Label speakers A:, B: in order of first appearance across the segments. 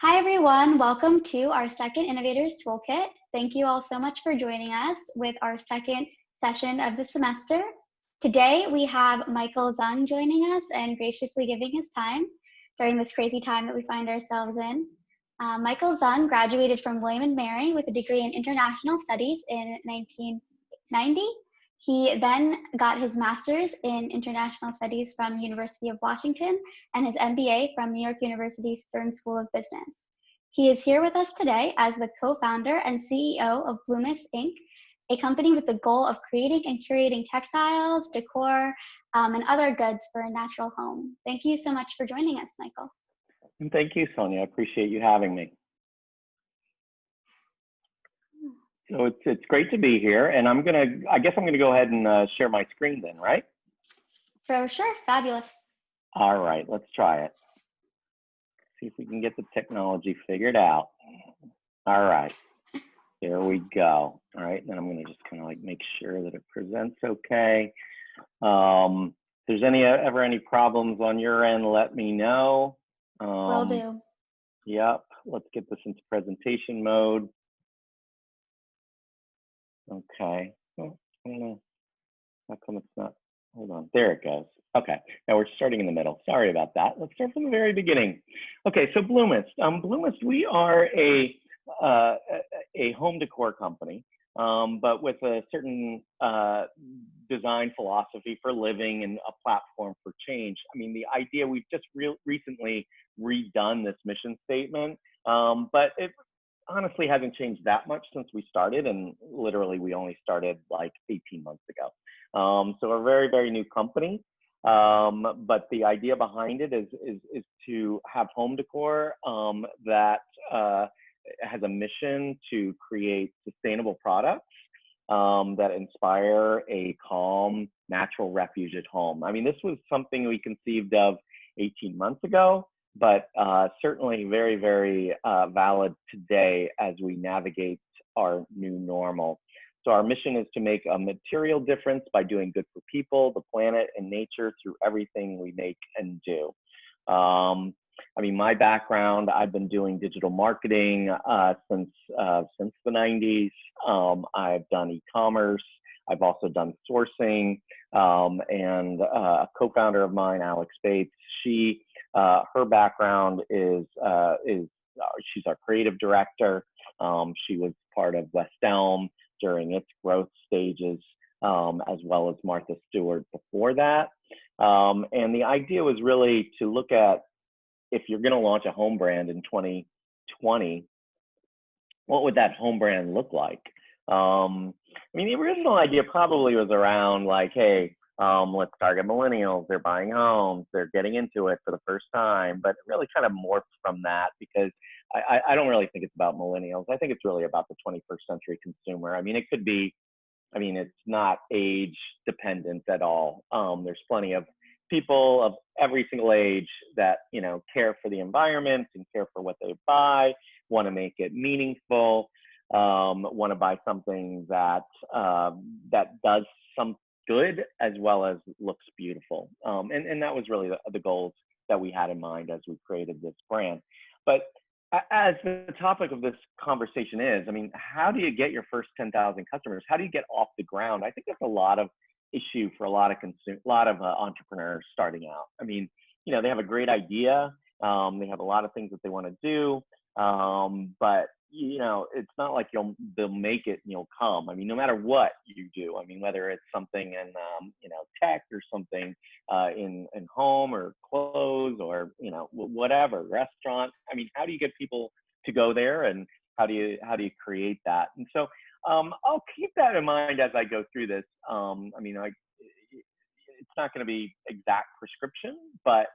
A: Hi, everyone. Welcome to our second Innovators Toolkit. Thank you all so much for joining us with our second session of the semester. Today, we have Michael Zung joining us and graciously giving his time during this crazy time that we find ourselves in. Michael Zung graduated from William & Mary with a degree in International Studies in 1990. He then got his master's in International Studies from the University of Washington and his MBA from New York University Stern School of Business. He is here with us today as the co-founder and CEO of Bloomis Inc., a company with the goal of creating and curating textiles, decor, and other goods for a natural home. Thank you so much for joining us, Michael.
B: And thank you, Sonia. I appreciate you having me. So it's great to be here, and I guess I'm gonna go ahead and share my screen then, right?
A: For sure, fabulous.
B: All right, let's try it. See if we can get the technology figured out. All right, there we go. All right, then I'm gonna just kind of like make sure that it presents okay. If there's ever any problems on your end, let me know.
A: Will do.
B: Yep, let's get this into presentation mode. Okay. Oh, I don't know. How come it's not? Hold on. There it goes. Okay. Now we're starting in the middle. Sorry about that. Let's start from the very beginning. Okay. So Bloomis. Bloomis, we are a home decor company, but with a certain design philosophy for living and a platform for change. I mean, the idea, we've just recently redone this mission statement, but it honestly hasn't changed that much since we started, and literally we only started like 18 months ago. So we're a very, very new company, but the idea behind it is to have home decor that has a mission to create sustainable products that inspire a calm, natural refuge at home. I mean, this was something we conceived of 18 months ago, but certainly very, very valid today as we navigate our new normal. So our mission is to make a material difference by doing good for people, the planet, and nature through everything we make and do. I mean, my background, I've been doing digital marketing since the 90s. I've done e-commerce. I've also done sourcing, and a co-founder of mine, Alex Bates, her background is she's our creative director. She was part of West Elm during its growth stages, as well as Martha Stewart before that. And the idea was really to look at, if you're going to launch a home brand in 2020, what would that home brand look like? I mean, the original idea probably was around like, hey, let's target millennials. They're buying homes. They're getting into it for the first time. But it really kind of morphed from that, because I don't really think it's about millennials. I think it's really about the 21st century consumer. I mean, it could be, I mean, it's not age dependent at all. There's plenty of people of every single age that, you know, care for the environment and care for what they buy, want to make it meaningful, want to buy something that does some good as well as looks beautiful. And that was really the goals that we had in mind as we created this brand. But as the topic of this conversation is, I mean, how do you get your first 10,000 customers? How do you get off the ground? I think that's a lot of issue for a lot of entrepreneurs starting out. I mean, you know, they have a great idea. They have a lot of things that they want to do, but you know, it's not like they'll make it and you'll come. I mean, no matter what you do, I mean, whether it's something in you know, tech, or something in home or clothes, or you know, whatever, restaurant. I mean, how do you get people to go there, and how do you create that? And so I'll keep that in mind as I go through this. I mean, it's not going to be exact prescription, but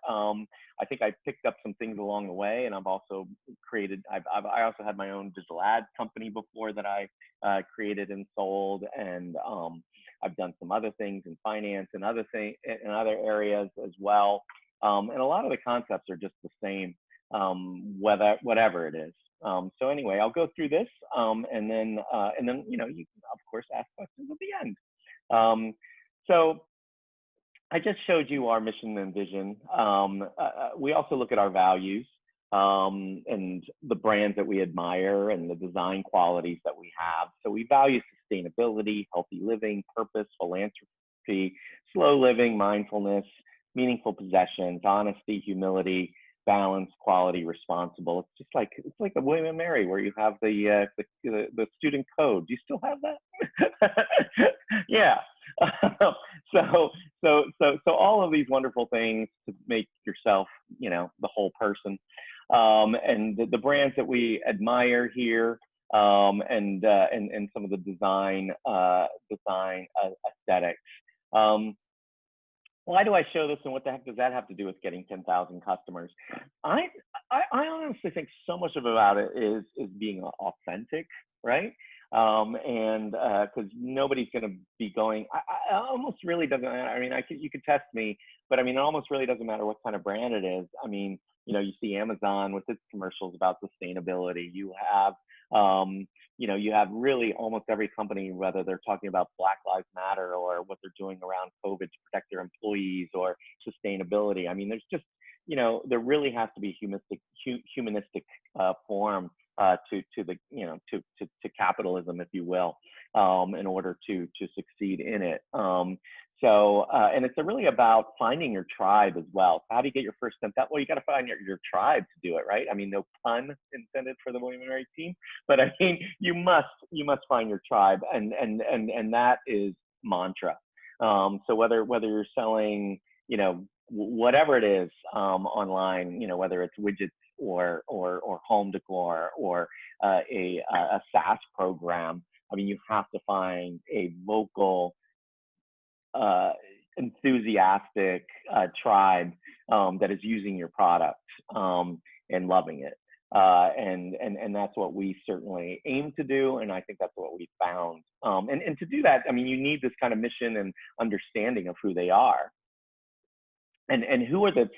B: I think I picked up some things along the way, and I've also created. I also had my own digital ad company before that I created and sold, and I've done some other things in finance and other areas as well. And a lot of the concepts are just the same, whatever it is. So anyway, I'll go through this, and then you know, you can of course ask questions at the end. So I just showed you our mission and vision. We also look at our values. and the brands that we admire and the design qualities that we have. So we value sustainability, healthy living, purpose, philanthropy, slow living, mindfulness, meaningful possessions, honesty, humility, balance, quality, responsible. It's like a William and Mary where you have the student code. Do you still have that? Yeah. So all of these wonderful things to make yourself, the whole person. And the brands that we admire here, and some of the design aesthetics. Why do I show this, and what the heck does that have to do with getting 10,000 customers? I honestly think so much about it is being authentic, right? And because nobody's going to be going. I almost really doesn't. I mean, you could test me, but I mean, it almost really doesn't matter what kind of brand it is. I mean, you see Amazon with its commercials about sustainability. You have you have really almost every company, whether they're talking about Black Lives Matter or what they're doing around COVID to protect their employees or sustainability. I mean, there's just, there really has to be humanistic form to the, to capitalism, if you will, in order to succeed in it. And it's really about finding your tribe as well. So how do you get your first 10,000? Well, you got to find your tribe to do it, right? I mean, no pun intended for the William and Mary team, but I mean, you must find your tribe, and that is mantra. So whether you're selling, whatever it is online, whether it's widgets or home decor or a SaaS program, I mean, you have to find a vocal, enthusiastic tribe that is using your product and loving it. And that's what we certainly aim to do, and I think that's what we found. And to do that, I mean, you need this kind of mission and understanding of who they are, and who are the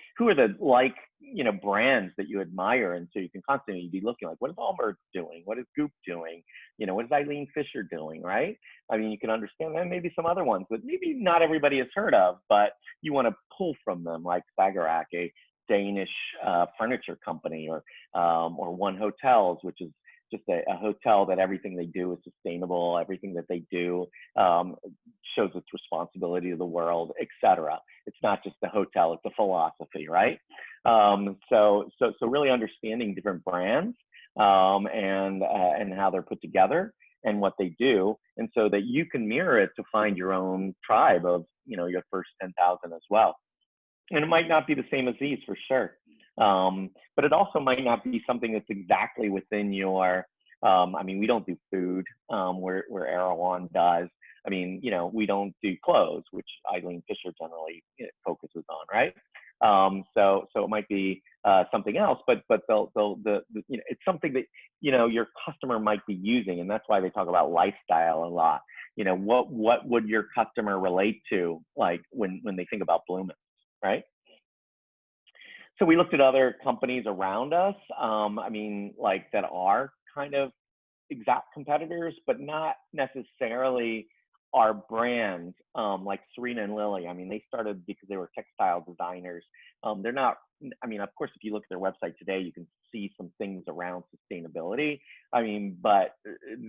B: brands that you admire, and so you can constantly be looking like, what is Allbirds doing? What is Goop doing? What is Eileen Fisher doing? Right? I mean, you can understand that. Maybe some other ones that maybe not everybody has heard of, but you want to pull from them, like Skagerrak, a Danish furniture company, or One Hotels, which is just a hotel that everything they do is sustainable. Everything that they do shows its responsibility to the world, etc. It's not just a hotel; it's a philosophy, right? So really understanding different brands and how they're put together and what they do, and so that you can mirror it to find your own tribe of your first 10,000 as well. And it might not be the same as these, for sure. But it also might not be something that's exactly within your, I mean, we don't do food, where Erewhon does. I mean, we don't do clothes, which Eileen Fisher generally focuses on, right? So it might be something else, but it's something that, your customer might be using, and that's why they talk about lifestyle a lot. What would your customer relate to, like when they think about Bloomist, right? So we looked at other companies around us, I mean, like that are kind of exact competitors, but not necessarily our brands, like Serena and Lily. I mean, they started because they were textile designers. They're not, I mean, of course, if you look at their website today, you can see some things around sustainability. I mean, but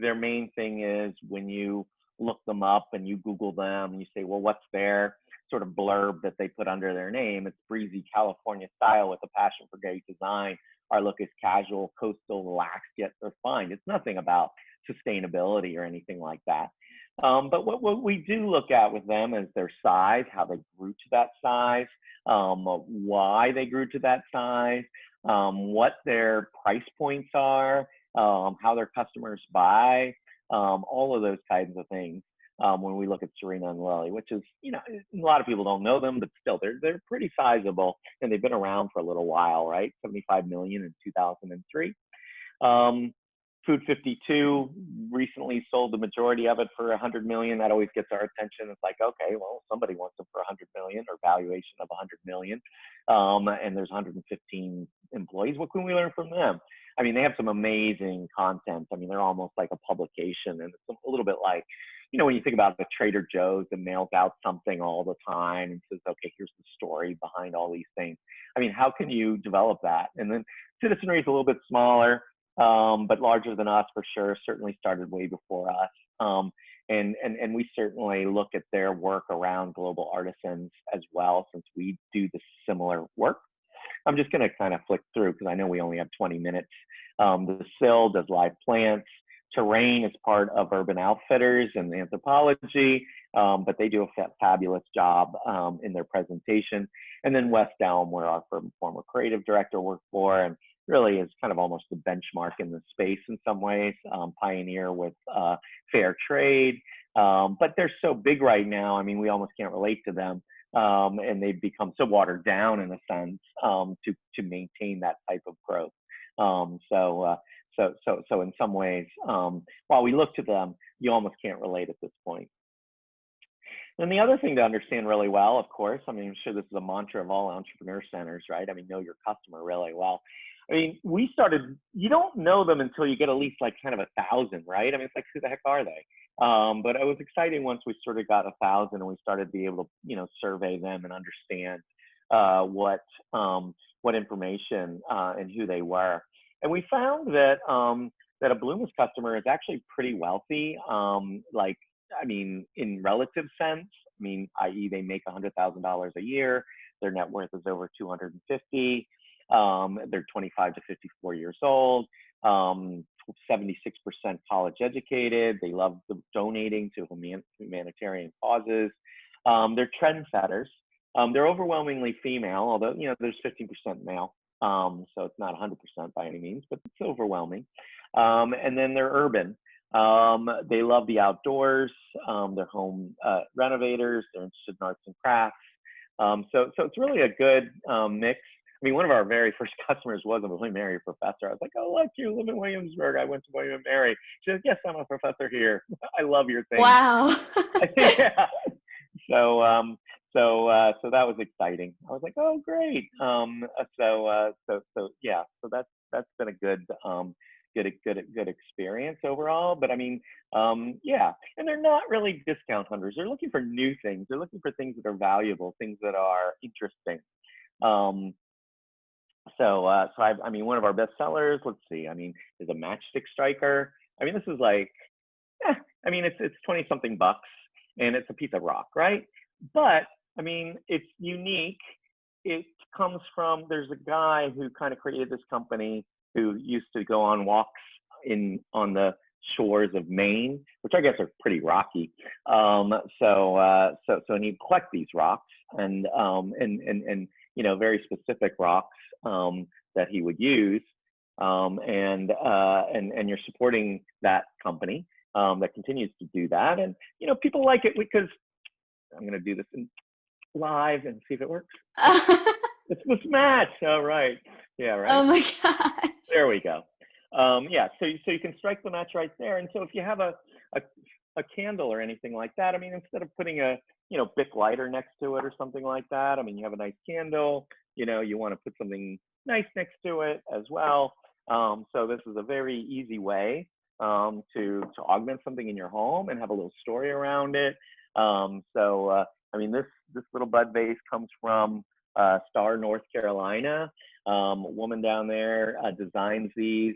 B: their main thing is when you look them up and you Google them and you say, well, what's their sort of blurb that they put under their name? It's breezy California style with a passion for great design. Our look is casual, coastal, relaxed, yet refined. It's nothing about sustainability or anything like that. But what we do look at with them is their size, how they grew to that size, why they grew to that size, what their price points are, how their customers buy, all of those kinds of things. When we look at Serena and Lily, which is, a lot of people don't know them, but still they're pretty sizable, and they've been around for a little while, right? 75 million in 2003. Food 52 recently sold the majority of it for 100 million. That always gets our attention. It's like, okay, well, somebody wants them for 100 million, or valuation of 100 million. And there's 115 employees. What can we learn from them? I mean, they have some amazing content. I mean, they're almost like a publication, and it's a little bit like, you know, when you think about the Trader Joe's that mails out something all the time and says, okay, here's the story behind all these things. I mean, how can you develop that? And then Citizenry is a little bit smaller, but larger than us for sure, certainly started way before us. And we certainly look at their work around global artisans as well, since we do the similar work. I'm just going to kind of flick through because I know we only have 20 minutes. The SIL does live plants. Terrain is part of Urban Outfitters and Anthropology, but they do a fabulous job in their presentation. And then West Elm, where our former creative director worked for, and really is kind of almost the benchmark in the space in some ways, pioneer with fair trade. But they're so big right now, I mean, we almost can't relate to them. And they've become so watered down in a sense to maintain that type of growth. So in some ways, while we look to them, you almost can't relate at this point. And the other thing to understand really well, of course, I mean, I'm sure this is a mantra of all entrepreneur centers, right? I mean, know your customer really well. I mean, we started, you don't know them until you get at least like kind of 1,000, right? I mean, it's like, who the heck are they? But it was exciting once we sort of got 1,000 and we started to be able to, you know, survey them and understand what information and who they were. And we found that that a Bloomist customer is actually pretty wealthy. Like, I mean, in relative sense, I mean, i.e., they make $100,000 a year. Their net worth is over 250. They're 25 to 54 years old. 76% college educated. They love donating to humanitarian causes. They're trendsetters. They're overwhelmingly female, although, you know, there's 15% male. So it's not 100% by any means, but it's overwhelming. And then they're urban. They love the outdoors. They're home renovators. They're interested in arts and crafts. So it's really a good mix. I mean, one of our very first customers was a William & Mary professor. I was like, oh, look, you live in Williamsburg. I went to William & Mary. She said, yes, I'm a professor here. I love your thing.
A: Wow.
B: Yeah. So that was exciting. I was like, oh, great. Yeah. So that's been a good experience overall. But I mean, yeah. And they're not really discount hunters. They're looking for new things. They're looking for things that are valuable, things that are interesting. I mean, one of our best sellers, let's see, I mean, is a Matchstick Striker. I mean, this is like, I mean, it's 20 something bucks and it's a piece of rock, right? But I mean, it's unique. It comes from, there's a guy who kind of created this company who used to go on walks on the shores of Maine, which I guess are pretty rocky. And he'd collect these rocks and you know, very specific rocks that he would use. And you're supporting that company that continues to do that. And, you know, people like it because I'm going to do this in live and see if it works. It's this match. All right. Yeah, right.
A: Oh my gosh.
B: There we go. Yeah, so you can strike the match right there. And so if you have a candle or anything like that, I mean, instead of putting a, you know, Bic lighter next to it or something like that, I mean, you have a nice candle, you know, you want to put something nice next to it as well. So this is a very easy way to augment something in your home and have a little story around it. I mean, this little bud vase comes from Star, North Carolina. A woman down there designs these.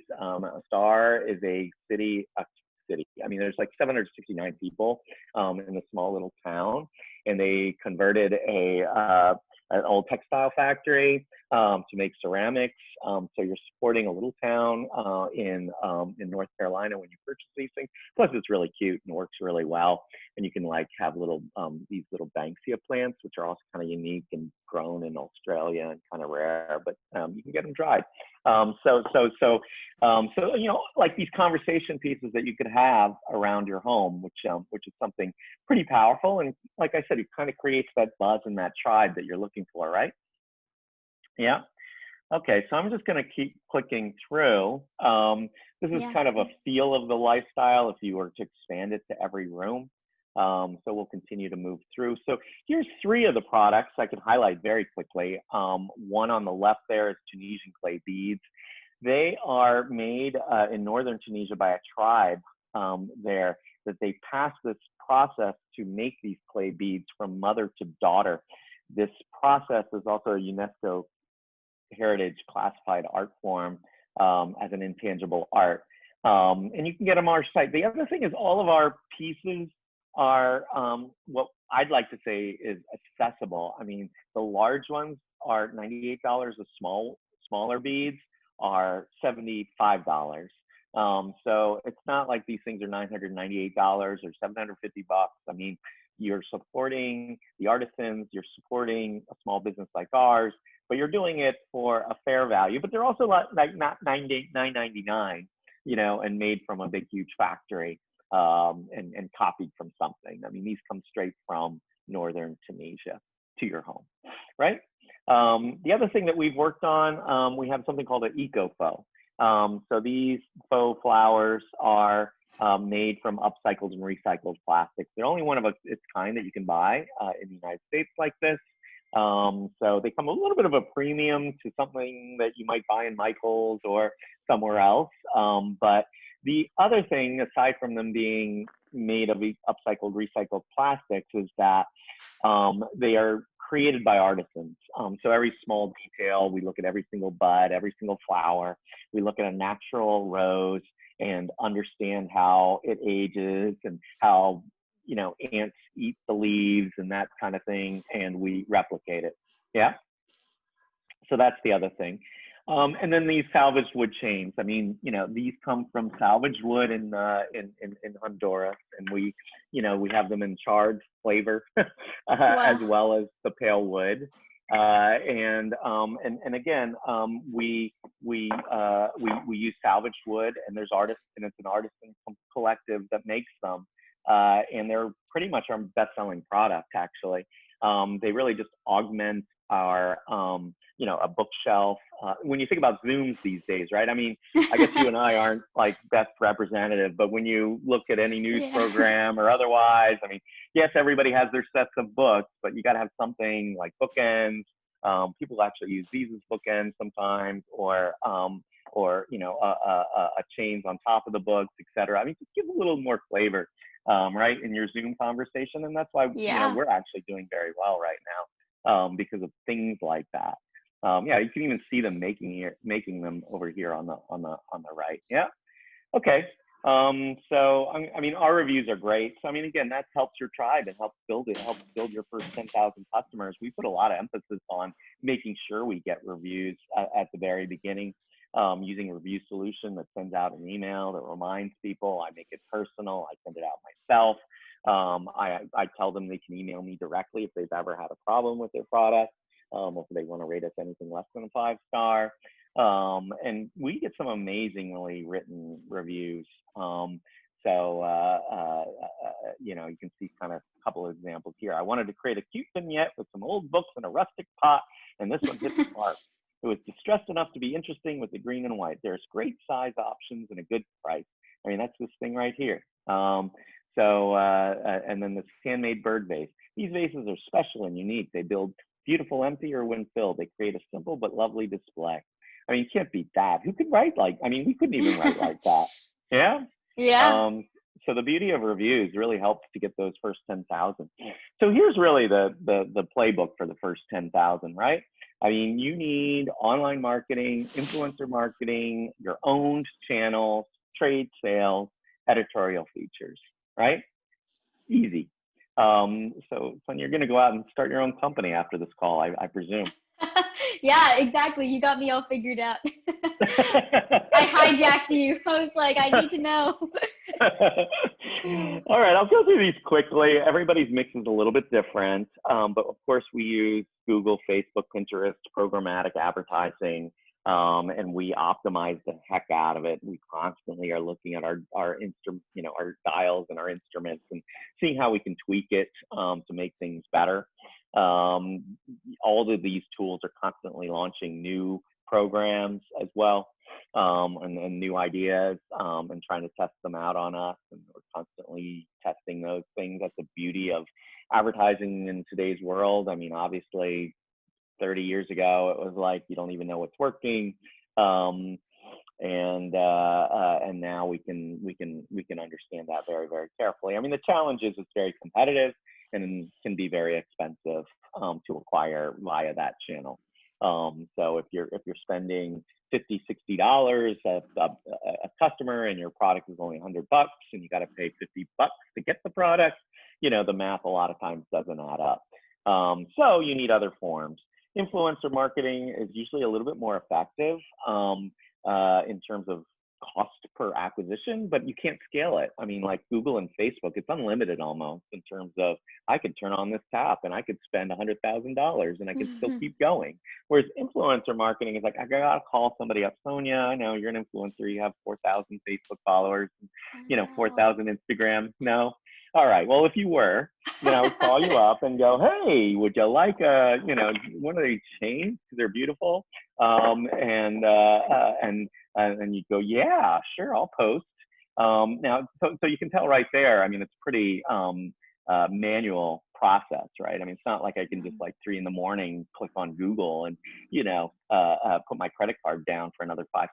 B: Star is a city. I mean, there's like 769 people in a small little town, and they converted an old textile factory to make ceramics. So you're supporting a little town in North Carolina when you purchase these things. Plus, it's really cute and works really well. And you can like have these little Banksia plants, which are also kind of unique and grown in Australia and kind of rare, but you can get them dried. So you know, like these conversation pieces that you could have around your home, which is something pretty powerful. And like I said, it kind of creates that buzz and that tribe that you're looking for, right? Yeah. Okay, so I'm just going to keep clicking through. This is kind of a feel of the lifestyle if you were to expand it to every room. So we'll continue to move through. So here's 3 of the products I can highlight very quickly. One on the left there is Tunisian clay beads. They are made in northern Tunisia by a tribe there. that they pass this process to make these clay beads from mother to daughter. This process is also a UNESCO heritage classified art form as an intangible art. And you can get them on our site. The other thing is all of our pieces are what I'd like to say is accessible. I mean, the large ones are $98. The smaller beads are $75. So it's not like these things are $998 or $750. I mean, you're supporting the artisans, you're supporting a small business like ours, but you're doing it for a fair value. But they're also like not $9.99, you know, and made from a big, huge factory and copied from something. I mean, these come straight from northern Tunisia to your home, right? The other thing that we've worked on, we have something called an eco-faux. So these faux flowers are made from upcycled and recycled plastics. They're only one of its kind that you can buy in the United States like this. So they come a little bit of a premium to something that you might buy in Michael's or somewhere else. But the other thing, aside from them being made of upcycled, recycled plastics, is that they are created by artisans. So every small detail, we look at every single bud, every single flower. We look at a natural rose and understand how it ages and how, you know, ants eat the leaves and that kind of thing, and we replicate it. Yeah. So that's the other thing. And then these salvaged wood chains. I mean, you know, these come from salvaged wood in Honduras, and we, you know, we have them in charred flavor as well as the pale wood. And again, we use salvaged wood, and there's artists, and it's an artisan collective that makes them, and they're pretty much our best-selling product, actually. They really just augment our, you know, a bookshelf. When you think about Zooms these days, right? I mean, I guess you and I aren't like best representative, but when you look at any news program or otherwise, I mean, yes, everybody has their sets of books, but you got to have something like bookends. People actually use these as bookends sometimes, or you know, a chains on top of the books, etc. I mean, just give a little more flavor, right, in your Zoom conversation, and that's why you know, we're actually doing very well right now because of things like that. Yeah, you can even see them making them over here on the right. Yeah. Okay. So I mean, our reviews are great. So I mean, again, that helps your tribe and helps build it. Helps build your first 10,000 customers. We put a lot of emphasis on making sure we get reviews at the very beginning, using a review solution that sends out an email that reminds people. I make it personal. I send it out myself. I tell them they can email me directly if they've ever had a problem with their product. If they want to rate us anything less than a 5-star. And we get some amazingly written reviews. You know, you can see kind of a couple of examples here. I wanted to create a cute vignette with some old books and a rustic pot, and this one hit the mark. It was distressed enough to be interesting with the green and white. There's great size options and a good price. I mean, that's this thing right here. And then this handmade bird vase. These vases are special and unique. They build beautiful empty or when filled. They create a simple but lovely display. I mean, you can't beat that. Who could write like, I mean, we couldn't even write like that. Yeah?
A: Yeah.
B: So the beauty of reviews really helps to get those first 10,000. So here's really the playbook for the first 10,000, right? I mean, you need online marketing, influencer marketing, your owned channels, trade sales, editorial features, right? Easy. So you're going to go out and start your own company after this call, I presume.
A: Yeah, exactly. You got me all figured out. I hijacked you. I was like, I need to know.
B: All right, I'll go through these quickly. Everybody's mix is a little bit different, but of course we use Google, Facebook, Pinterest, programmatic advertising, and we optimize the heck out of it. We constantly are looking at our you know, our dials and our instruments and seeing how we can tweak it to make things better. All of these tools are constantly launching new programs as well, and new ideas, and trying to test them out on us. And we're constantly testing those things. That's the beauty of advertising in today's world. I mean, obviously 30 years ago, it was like, you don't even know what's working. and now we can understand that very, very carefully. I mean, the challenge is it's very competitive and can be very expensive to acquire via that channel. So if you're spending $50, $60 a customer, and your product is only $100 and you got to pay $50 to get the product, the math a lot of times doesn't add up. So you need other forms. Influencer marketing is usually a little bit more effective in terms of cost per acquisition, but you can't scale it. I mean, like Google and Facebook, it's unlimited almost in terms of I could turn on this tap and I could spend $100,000 and I could still keep going. Whereas influencer marketing is like, I gotta call somebody up. Sonia, I know you're an influencer. You have 4,000 Facebook followers, 4,000 Instagram. No. All right. Well, if you were, then I would call you up and go, hey, would you like one of these chains? Because they're beautiful. And you go, yeah, sure, I'll post. Now, so you can tell right there, I mean, it's pretty manual process, right? I mean, it's not like I can just like 3 a.m. click on Google and, put my credit card down for another $500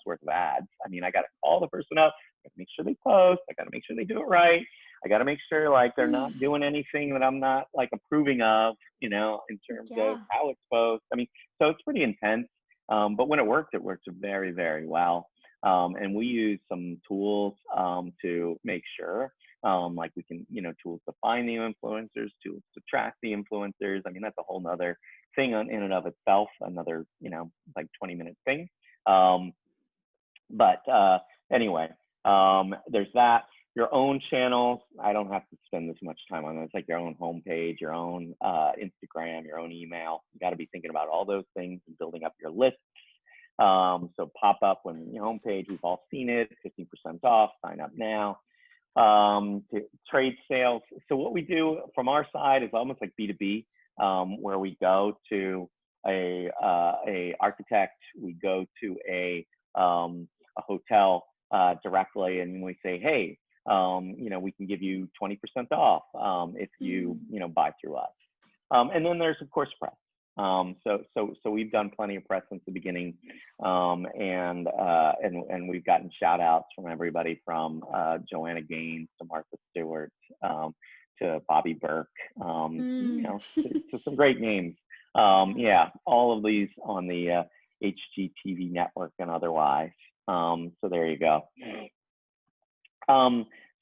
B: worth of ads. I mean, I got to call the person up, I got to make sure they post, I got to make sure they do it right. I got to make sure like they're not doing anything that I'm not like approving of, in terms of how it's posted. I mean, so it's pretty intense. But when it works very, very well. And we use some tools to make sure, like we can, tools to find the influencers, tools to track the influencers. I mean, that's a whole nother thing in and of itself, another, like 20-minute thing. But anyway, there's that. Your own channels, I don't have to spend this much time on it. It's like your own homepage, your own Instagram, your own email. You got to be thinking about all those things and building up your lists. So pop up when your homepage, we've all seen it, 15% off, sign up now. Trade sales. So what we do from our side is almost like B2B, where we go to a architect, we go to a hotel directly, and we say, hey, we can give you 20% off if you buy through us. And then there's of course press. So we've done plenty of press since the beginning, and we've gotten shout outs from everybody from Joanna Gaines to Martha Stewart to Bobby Burke, to some great names. Yeah, all of these on the HGTV network and otherwise. So there you go.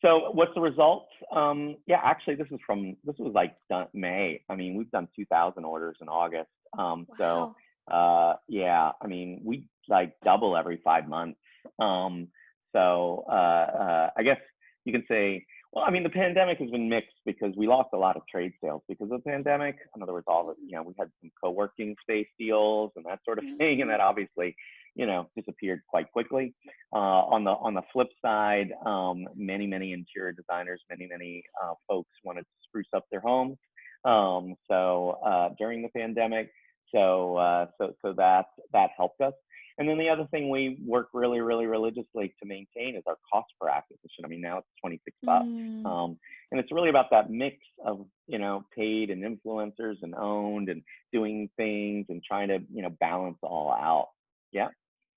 B: So what's the results? Yeah, actually, this was like May. I mean, we've done 2,000 orders in August.
A: Wow.
B: So yeah, I mean, we like double every 5 months. So I guess you can say, well, I mean, the pandemic has been mixed because we lost a lot of trade sales because of the pandemic. In other words, we had some co-working space deals and that sort of thing, and that obviously, disappeared quite quickly. On the flip side, many interior designers, many folks wanted to spruce up their homes. So during the pandemic, so that helped us. And then the other thing we work really religiously to maintain is our cost per acquisition. I mean, now it's $26. And it's really about that mix of, paid and influencers and owned and doing things and trying to, balance all out. Yeah.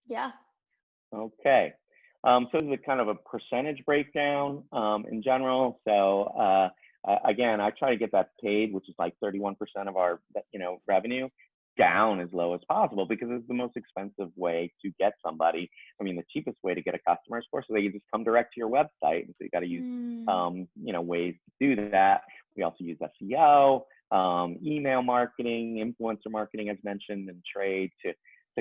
A: Yeah.
B: Okay. So this is a kind of a percentage breakdown in general. So again, I try to get that paid, which is like 31% of our, revenue, down as low as possible because it's the most expensive way to get somebody. I mean, the cheapest way to get a customer, of course, so they can just come direct to your website. And so you got to use, ways to do that. We also use SEO, email marketing, influencer marketing, as mentioned, and trade to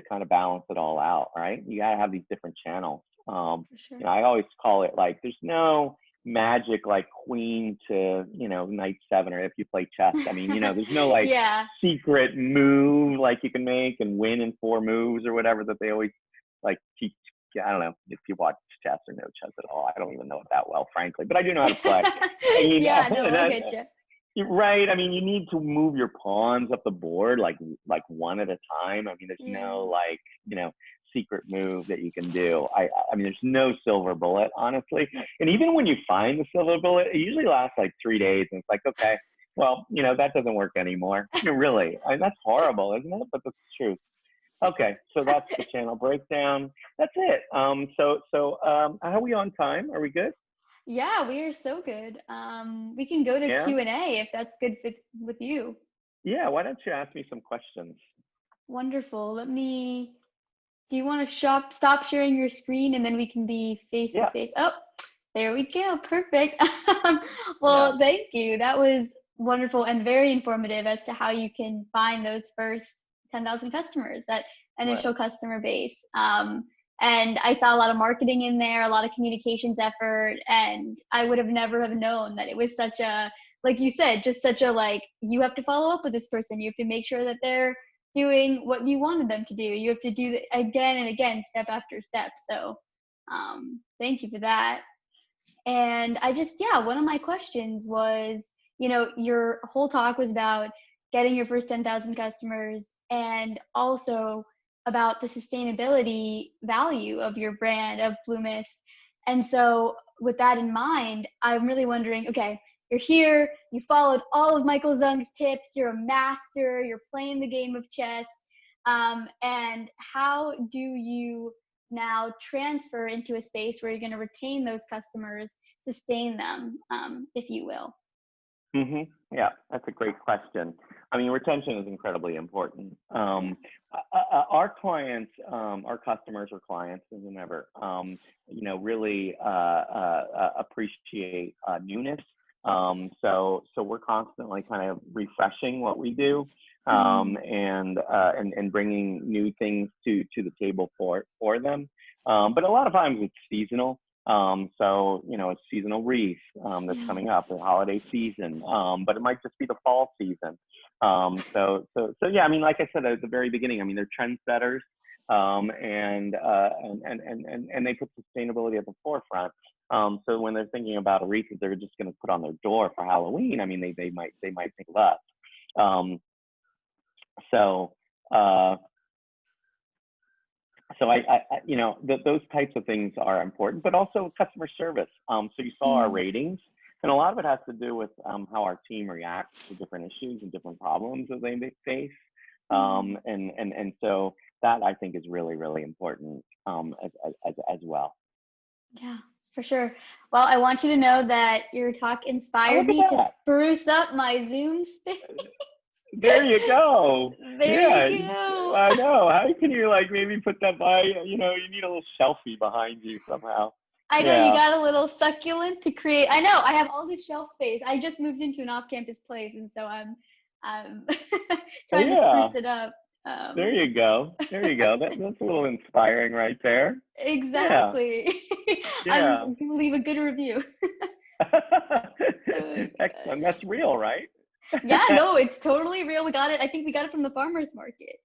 B: kind of balance it all out, right? You got to have these different channels.
A: Sure.
B: I always call it like, there's no magic like queen to, knight 7, or if you play chess, I mean, there's no like secret move like you can make and win in 4 moves or whatever that they always like teach. I don't know if you watch chess or know chess at all. I don't even know it that well, frankly, but I do know how to play.
A: Yeah, no, I get you.
B: Right. I mean, you need to move your pawns up the board like one at a time. I mean, there's no like, secret move that you can do. I mean, there's no silver bullet, honestly. And even when you find the silver bullet, it usually lasts like 3 days. And it's like, okay, well, that doesn't work anymore. Really. I mean, that's horrible, isn't it? But that's the truth. Okay, so that's the channel breakdown. That's it. How are we on time? Are we good?
A: Yeah, we are so good. We can go to
B: Yeah?
A: Q&A if that's good with you.
B: Yeah, why don't you ask me some questions?
A: Wonderful. Do you want to stop sharing your screen and then we can be face to
B: Yeah,
A: face? Oh, there we go. Perfect.
B: yeah,
A: Well, thank you. That was wonderful and very informative as to how you can find those first 10,000 customers, that
B: right.
A: initial customer base. And I saw a lot of marketing in there, a lot of communications effort, and I would have never have known that it was such a, like you said, just such a like, you have to follow up with this person. You have to make sure that they're doing what you wanted them to do. You have to do it again and again, step after step. So thank you for that. And yeah, one of my questions was, your whole talk was about getting your first 10,000 customers and also about the sustainability value of your brand, of Bloomist. And so with that in mind, I'm really wondering, okay, you're here, you followed all of Michael Zung's tips, you're a master, you're playing the game of chess. And how do you now transfer into a space where you're going to retain those customers, sustain them, if you will?
B: Yeah, that's a great question. I mean, retention is incredibly important. Our clients, our customers or clients, as ever, really appreciate newness. So we're constantly kind of refreshing what we do, and bringing new things to the table for them. But a lot of times it's seasonal. It's seasonal wreath that's coming up, the holiday season, but it might just be the fall season. Yeah, I mean, like I said at the very beginning, I mean, they're trendsetters, and they put sustainability at the forefront. So when they're thinking about a wreath that they're just going to put on their door for Halloween, I mean, they might think of us. So those types of things are important, but also customer service. So you saw our ratings, and a lot of it has to do with how our team reacts to different issues and different problems that they may face. And so that I think is really, really important as well.
A: Yeah, for sure. Well, I want you to know that your talk inspired me to spruce up my Zoom space.
B: There you go.
A: There you go.
B: I know. How can you maybe put that by, you need a little shelfie behind you somehow.
A: I know, you got a little succulent to create. I know, I have all this shelf space. I just moved into an off-campus place, and so I'm trying to spruce it up.
B: There you go. That's a little inspiring right there.
A: Exactly.
B: Yeah.
A: I'm going to leave a good review.
B: Excellent. That's real, right?
A: Yeah, no, it's totally real. We got it. I think we got it from the farmer's market.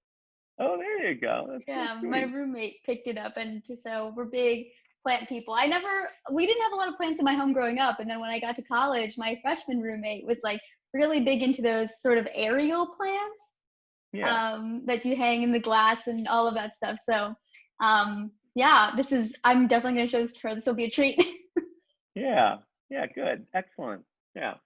B: Oh, there you go. That's so
A: my roommate picked it up, and so we're big plant people. We didn't have a lot of plants in my home growing up, and then when I got to college, my freshman roommate was really big into those sort of aerial plants.
B: Yeah.
A: That you hang in the glass and all of that stuff. So yeah, I'm definitely going to show this to her. This will be a treat.
B: Yeah, good. Excellent. Yeah.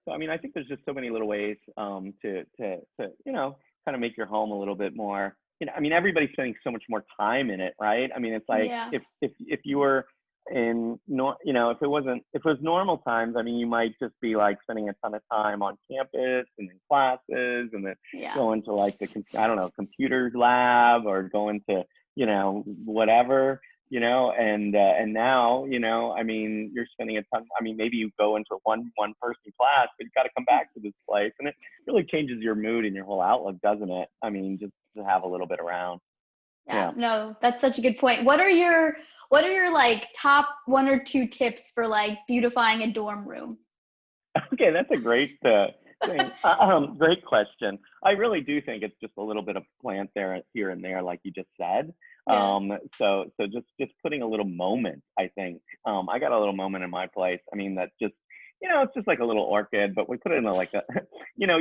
B: So, I mean, I think there's just so many little ways to kind of make your home a little bit more, I mean, everybody's spending so much more time in it, right? I mean, it's like, if you were if it was normal times, I mean, you might just be spending a ton of time on campus and in classes, and then going to the computer lab, or going to, whatever, and now, I mean, you're spending a ton. I mean, maybe you go into one person class, but you got to come back to this place, and it really changes your mood and your whole outlook, doesn't it? I mean, just to have a little bit around.
A: Yeah. No, that's such a good point. What are your top 1 or 2 tips for beautifying a dorm room?
B: Okay, that's a great thing. Great question. I really do think it's just a little bit of plant there, here and there, like you just said. So just putting a little moment, I think. I got a little moment in my place. I mean, that just, it's just like a little orchid, but we put it in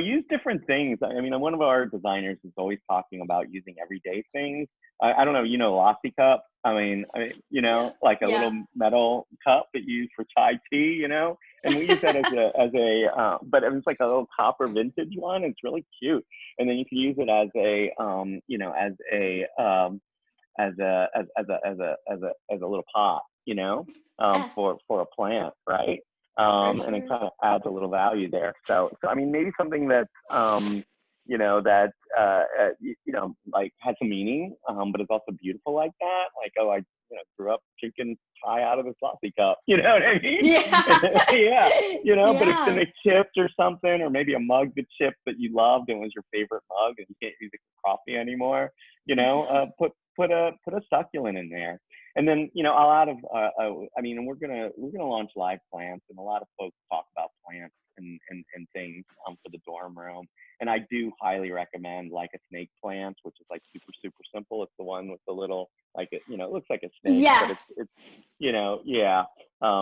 B: use different things. I mean, one of our designers is always talking about using everyday things. I don't know, Lassi cup. I mean, like a little metal cup that you use for chai tea, And we use that but it was like a little copper vintage one. It's really cute. And then you can use it as a, as a little pot,
A: Yes,
B: for a plant, right?
A: for
B: And it
A: sure.
B: kind of adds a little value there. So I mean, maybe something that's, that like has a meaning, but it's also beautiful like that. Like, oh, I grew up drinking chai out of a sloppy cup. You know what I mean?
A: Yeah.
B: Yeah. But it's in
A: Yeah.
B: a chipped or something, or maybe a mug that chipped that you loved and was your favorite mug, and you can't use it for coffee anymore.
A: Yeah.
B: Put a succulent in there. And then, a lot of, and we're gonna launch live plants, and a lot of folks talk about plants and things for the dorm room. And I do highly recommend like a snake plant, which is like super, super simple. It's the one with the little, like it looks like a snake, but
A: Yes.
B: it's yeah,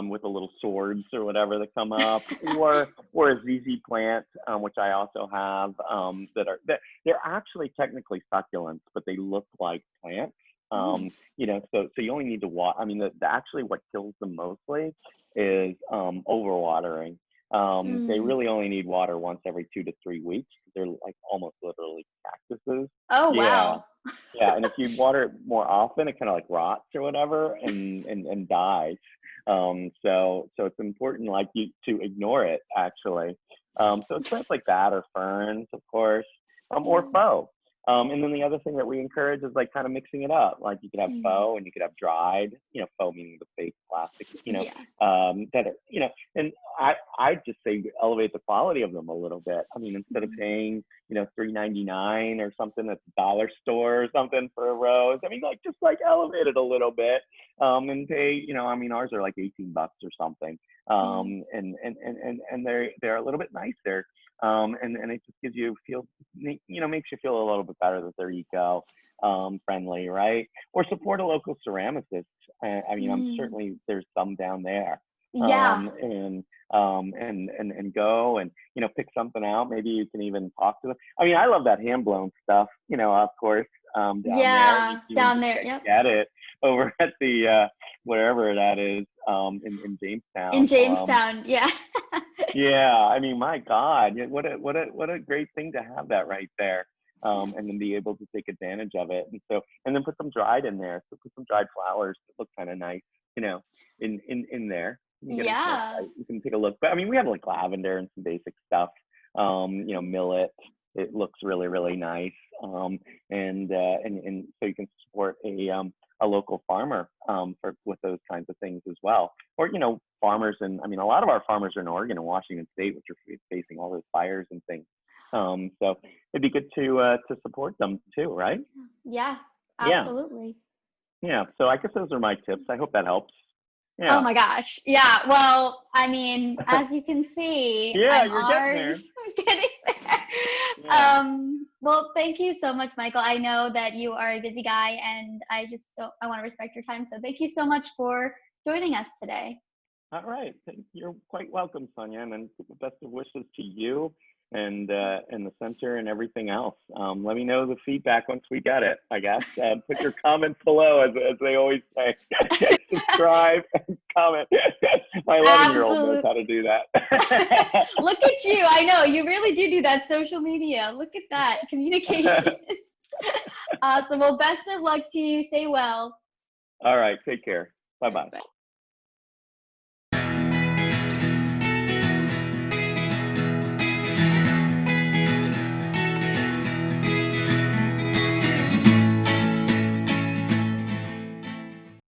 B: with the little swords or whatever that come up, or a ZZ plant, which I also have, they're actually technically succulents, but they look like plants. So you only need to water. I mean, actually what kills them mostly is overwatering. They
A: Mm.
B: really only need water once every 2 to 3 weeks. They're like almost literally cactuses.
A: Oh,
B: Yeah.
A: wow.
B: Yeah, and if you water it more often, it kind of like rots or whatever and dies. So it's important like you to ignore it actually. So it's plants like that or ferns, of course, or
A: Yeah.
B: faux. And then the other thing that we encourage is like kind of mixing it up. Like you could have
A: Mm.
B: faux and you could have dried, faux meaning the fake plastic,
A: Yeah.
B: that are, and I just say elevate the quality of them a little bit. I mean, instead of
A: Mm.
B: paying, $3.99 or something at the dollar store or something for a rose, I mean, like just like elevate it a little bit, and pay, ours are like $18 or something.
A: Mm.
B: And they're a little bit nicer. And it just gives you makes you feel a little bit better that they're eco friendly, right? Or support a local ceramicist. I mean, I'm
A: Mm.
B: certainly there's some down there.
A: Yeah.
B: And go and pick something out. Maybe you can even talk to them. I mean, I love that hand blown stuff. Of course, down there. You
A: Yeah.
B: can even
A: Down
B: just
A: there. Yep.
B: get it over at the wherever that is, in
A: In
B: Jamestown.
A: Jamestown. Yeah.
B: Yeah, I mean, my God, what a great thing to have that right there, and then be able to take advantage of it. And then put some dried in there. So put some dried flowers that look kind of nice, in there. You can get a
A: Yeah.
B: you can take a look. But I mean, we have like lavender and some basic stuff. Millet. It looks really, really nice. And so you can support a local farmer with those kinds of things as well. Or farmers, and I mean a lot of our farmers are in Oregon and Washington State, which are facing all those fires and things. So it'd be good to support them too, right?
A: Yeah.
B: Yeah,
A: Absolutely.
B: yeah. So I guess those are my tips. I hope that helps.
A: Oh
B: Yeah,
A: my gosh. Yeah. Well, I mean, as you can see,
B: yeah.
A: I'm
B: You're getting
A: already
B: there.
A: getting there.
B: Yeah.
A: Well, thank you so much, Michael. I know that you are a busy guy and I want to respect your time. So thank you so much for joining us today.
B: All right. You're quite welcome, Sonia, and best of wishes to you and the center and everything else. Let me know the feedback once we get it, I guess. Put your comments below, as they always say. Subscribe and comment. My 11-year-old knows how
A: Absolutely.
B: to do that.
A: Look at you. I know you really do that social media. Look at that communication. Awesome. Well, best of luck to you. Stay well.
B: All right. Take care.
A: All right,
B: Bye-bye.
A: bye.